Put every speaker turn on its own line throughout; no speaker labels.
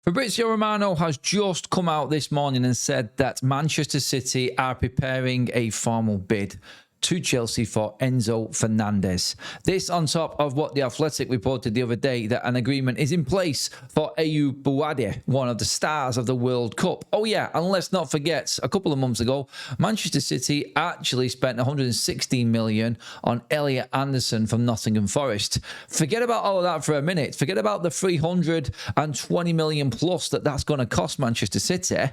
Fabrizio Romano has just come out this morning and said that Manchester City are preparing a formal bid to Chelsea for Enzo Fernandez. This on top of what The Athletic reported the other day, that an agreement is in place for Ayoub Bouade, one of the stars of the World Cup. Oh yeah, and let's not forget, a couple of months ago, Manchester City actually spent 116 million on Elliot Anderson from Nottingham Forest. Forget about all of that for a minute. Forget about the 320 million plus that's going to cost Manchester City.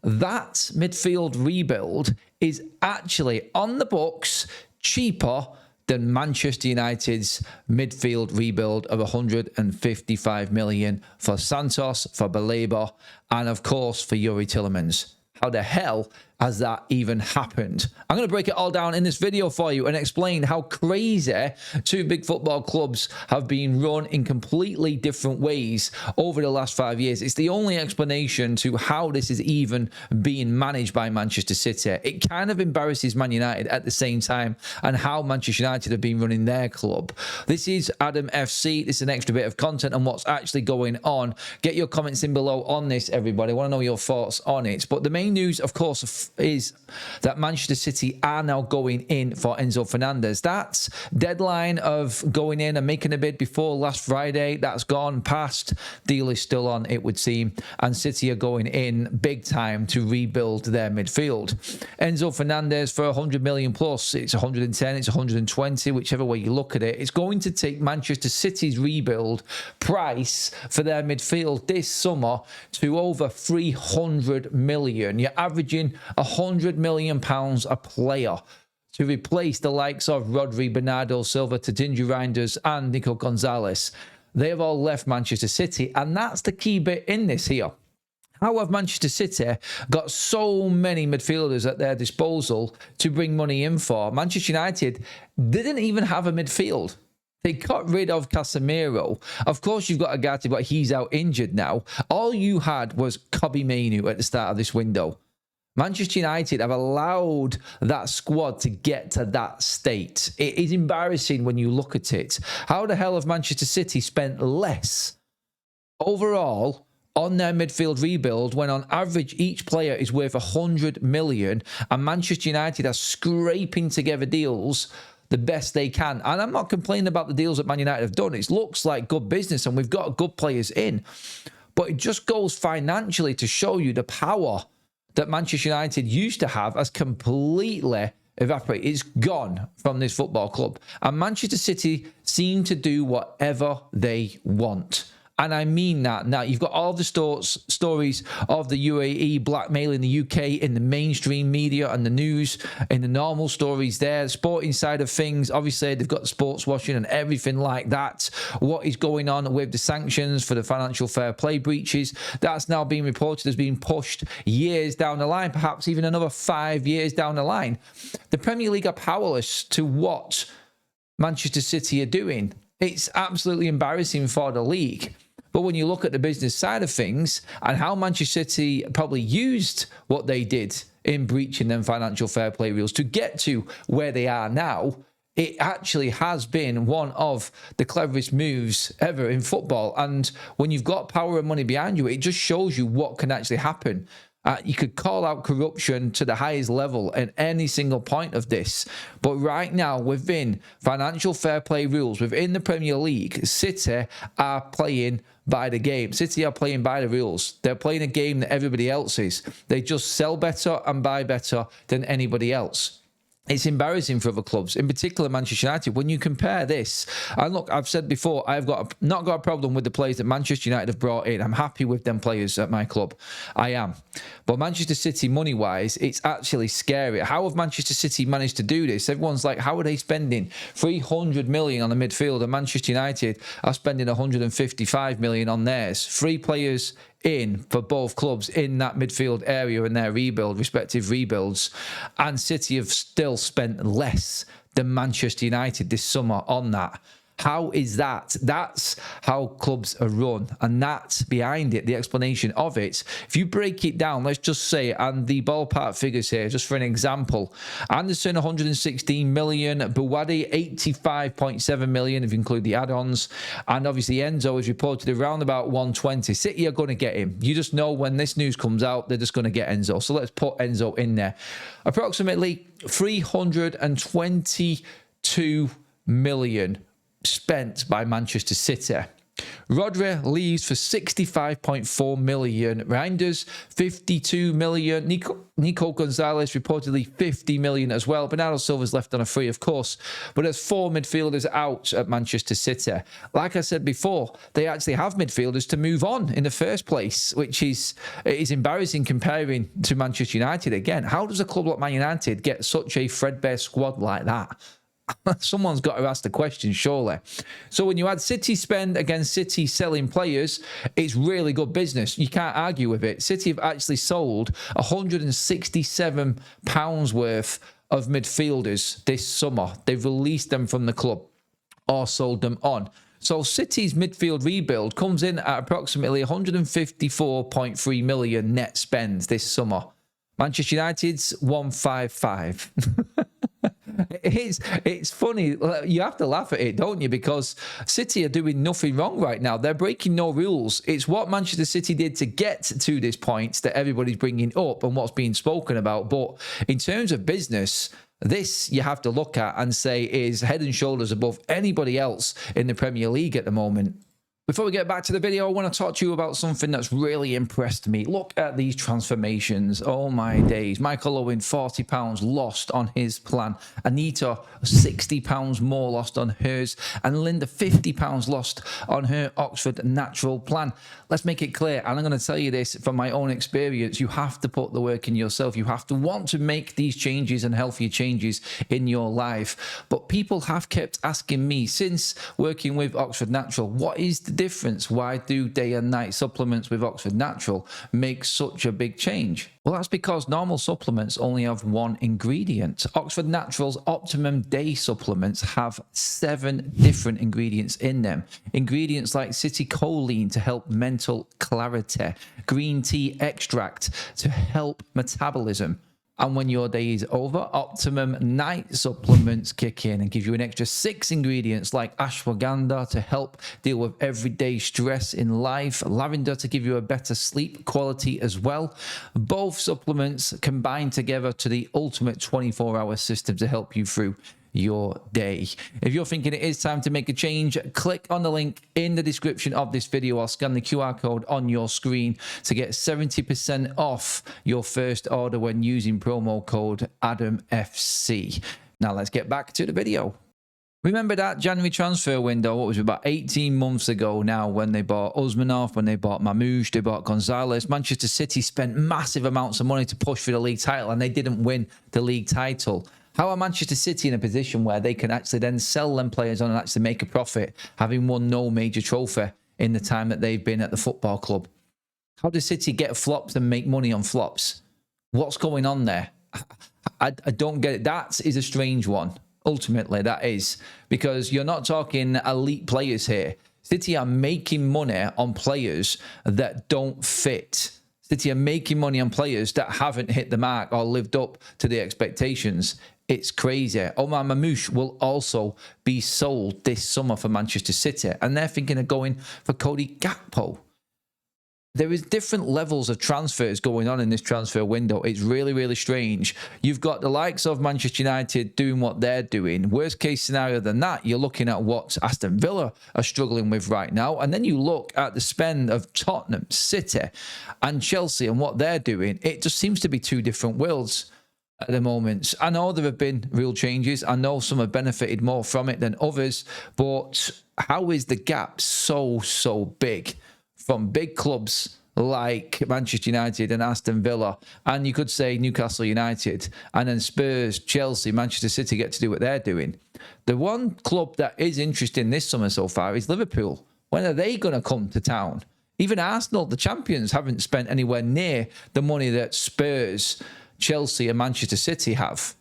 That midfield rebuild is actually on the books cheaper than Manchester United's midfield rebuild of 155 million for Santos, for Baleba, and of course for Yuri Tillemans. How the hell has that even happened? I'm going to break it all down in this video for you and explain how crazy two big football clubs have been run in completely different ways over the last 5 years. It's the only explanation to how this is even being managed by Manchester City. It kind of embarrasses Man United at the same time, and how Manchester United have been running their club. This is Adam FC. This is an extra bit of content on what's actually going on. Get your comments in below on this, everybody. I want to know your thoughts on it. But the main news, of course, is that Manchester City are now going in for Enzo Fernandez. That deadline of going in and making a bid before last Friday, that's gone past. Deal is still on, it would seem, and City are going in big time to rebuild their midfield. Enzo Fernandez for 100 million plus. It's 110, it's 120, whichever way you look at it. It's going to take Manchester City's rebuild price for their midfield this summer to over 300 million. You're averaging 100 million pounds a player to replace the likes of Rodri, Bernardo Silva, Tadinho Reinders and Nico Gonzalez. They have all left Manchester City, and that's the key bit in this here. How have Manchester City got so many midfielders at their disposal to bring money in for? Manchester United didn't even have a midfield. They got rid of Casemiro. Of course, you've got Agati, but he's out injured now. All you had was Kobbie Mainoo at the start of this window. Manchester United have allowed that squad to get to that state. It is embarrassing when you look at it. How the hell have Manchester City spent less overall on their midfield rebuild when on average each player is worth 100 million and Manchester United are scraping together deals the best they can? And I'm not complaining about the deals that Man United have done. It looks like good business and we've got good players in. But it just goes financially to show you the power that Manchester United used to have has completely evaporated. It's gone from this football club. And Manchester City seem to do whatever they want. And I mean that. Now, you've got all the stories of the UAE blackmailing the UK in the mainstream media and the news, in the normal stories there. The sporting side of things, obviously, they've got sports washing and everything like that. What is going on with the sanctions for the financial fair play breaches, that's now being reported as being pushed years down the line, perhaps even another 5 years down the line. The Premier League are powerless to what Manchester City are doing. It's absolutely embarrassing for the league. But when you look at the business side of things and how Manchester City probably used what they did in breaching them financial fair play rules to get to where they are now, it actually has been one of the cleverest moves ever in football. And when you've got power and money behind you, it just shows you what can actually happen. You could call out corruption to the highest level at any single point of this. But right now, within financial fair play rules, within the Premier League, City are playing by the game. City are playing by the rules. They're playing a game that everybody else is. They just sell better and buy better than anybody else. It's embarrassing for other clubs, in particular Manchester United, when you compare this. And look, I've said before, I've not got a problem with the players that Manchester United have brought in. I'm happy with them players at my club. I am. But Manchester City, money-wise, it's actually scary. How have Manchester City managed to do this? Everyone's like, how are they spending 300 million on the midfield? And Manchester United are spending 155 million on theirs. 3 players in for both clubs in that midfield area in their respective rebuilds, and City have still spent less than Manchester United this summer on that. How is that? That's how clubs are run, and that's behind it, the explanation of it. If you break it down, let's just say, and the ballpark figures here, just for an example, Anderson 116 million, Buwadi 85.7 million if you include the add-ons, and obviously Enzo is reported around about 120. City are going to get him. You just know when this news comes out, they're just going to get Enzo. So let's put Enzo in there. Approximately 322 million spent by Manchester City. Rodri leaves for 65.4 million. Reinders 52 million. Nico Gonzalez reportedly 50 million as well. Bernardo Silva's left on a free, of course, but there's 4 midfielders out at Manchester City. Like I said before, they actually have midfielders to move on in the first place, which is embarrassing comparing to Manchester United. Again, how does a club like Man United get such a threadbare squad like that? Someone's got to ask the question, surely. So when you add City spend against City selling players, it's really good business. You can't argue with it. City have actually sold £167 worth of midfielders this summer. They've released them from the club or sold them on. So City's midfield rebuild comes in at approximately 154.3 million net spend this summer. Manchester United's 155. It's funny. You have to laugh at it, don't you? Because City are doing nothing wrong right now. They're breaking no rules. It's what Manchester City did to get to this point that everybody's bringing up and what's being spoken about. But in terms of business, this you have to look at and say is head and shoulders above anybody else in the Premier League at the moment. Before we get back to the video, I want to talk to you about something that's really impressed me. Look at these transformations. Oh my days. Michael Owen, £40 lost on his plan. Anita, £60 more lost on hers. And Linda, £50 lost on her Oxford Natural plan. Let's make it clear, and I'm going to tell you this from my own experience, you have to put the work in yourself. You have to want to make these changes and healthier changes in your life. But people have kept asking me, since working with Oxford Natural, what is the difference? Why do day and night supplements with Oxford Natural make such a big change? Well, that's because normal supplements only have one ingredient. Oxford Natural's Optimum Day supplements have 7 different ingredients in them. Ingredients like citicoline to help mental clarity, green tea extract to help metabolism. And when your day is over, Optimum Night supplements kick in and give you an extra 6 ingredients like ashwagandha to help deal with everyday stress in life, lavender to give you a better sleep quality as well. Both supplements combine together to the ultimate 24-hour system to help you through your day. If you're thinking it is time to make a change, click on the link in the description of this video or scan the QR code on your screen to get 70% off your first order when using promo code AdamFC. Now let's get back to the video. Remember that January transfer window, what was it, about 18 months ago now, when they bought Usmanov, when they bought Mamouche, they bought Gonzalez. Manchester City spent massive amounts of money to push for the league title and they didn't win the league title. How are Manchester City in a position where they can actually then sell them players on and actually make a profit, having won no major trophy in the time that they've been at the football club? How does City get flops and make money on flops? What's going on there? I don't get it. That is a strange one. Ultimately, that is. Because you're not talking elite players here. City are making money on players that don't fit. City are making money on players that haven't hit the mark or lived up to the expectations. It's crazy. Omar Mamouche will also be sold this summer for Manchester City, and they're thinking of going for Cody Gakpo. There is different levels of transfers going on in this transfer window. It's really, really strange. You've got the likes of Manchester United doing what they're doing. Worst case scenario than that, you're looking at what Aston Villa are struggling with right now. And then you look at the spend of Tottenham, City and Chelsea and what they're doing. It just seems to be 2 different worlds at the moment. I know there have been real changes. I know some have benefited more from it than others. But how is the gap so big from big clubs like Manchester United and Aston Villa, and you could say Newcastle United, and then Spurs, Chelsea, Manchester City get to do what they're doing? The one club that is interesting this summer so far is Liverpool. When are they going to come to town? Even Arsenal, the champions, haven't spent anywhere near the money that Spurs, Chelsea and Manchester City have.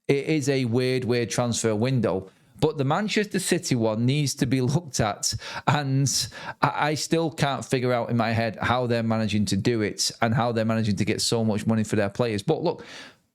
It is a weird transfer window. But the Manchester City one needs to be looked at, and I still can't figure out in my head how they're managing to do it and how they're managing to get so much money for their players. But look,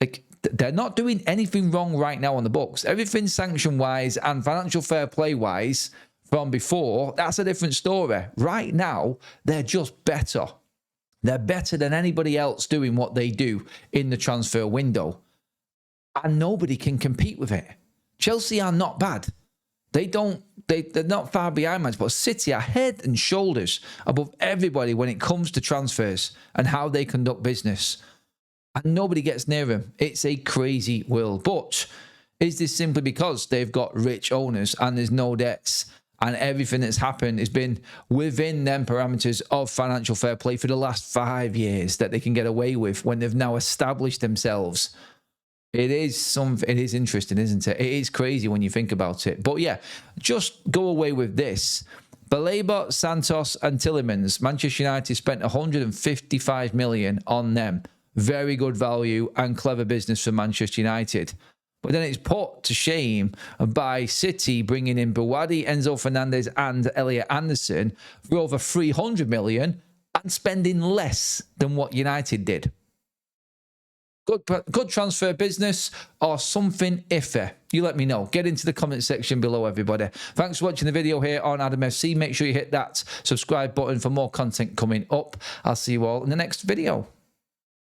like, they're not doing anything wrong right now on the books. Everything sanction-wise and financial fair play-wise from before, that's a different story. Right now, they're just better. They're better than anybody else doing what they do in the transfer window. And nobody can compete with it. Chelsea are not bad. They're not far behind, man. But City are head and shoulders above everybody when it comes to transfers and how they conduct business. And nobody gets near them. It's a crazy world. But is this simply because they've got rich owners and there's no debts and everything that's happened has been within them parameters of financial fair play for the last 5 years that they can get away with when they've now established themselves? It is interesting, isn't it? It is crazy when you think about it. But yeah, just go away with this. Baleba, Santos and Tielemans. Manchester United spent 155 million on them. Very good value and clever business for Manchester United. But then it's put to shame by City bringing in Bawadi, Enzo Fernandez and Elliot Anderson for over 300 million and spending less than what United did. Good transfer business or something iffy? You let me know. Get into the comment section below, everybody. Thanks for watching the video here on Adam FC. Make sure you hit that subscribe button for more content coming up. I'll see you all in the next video.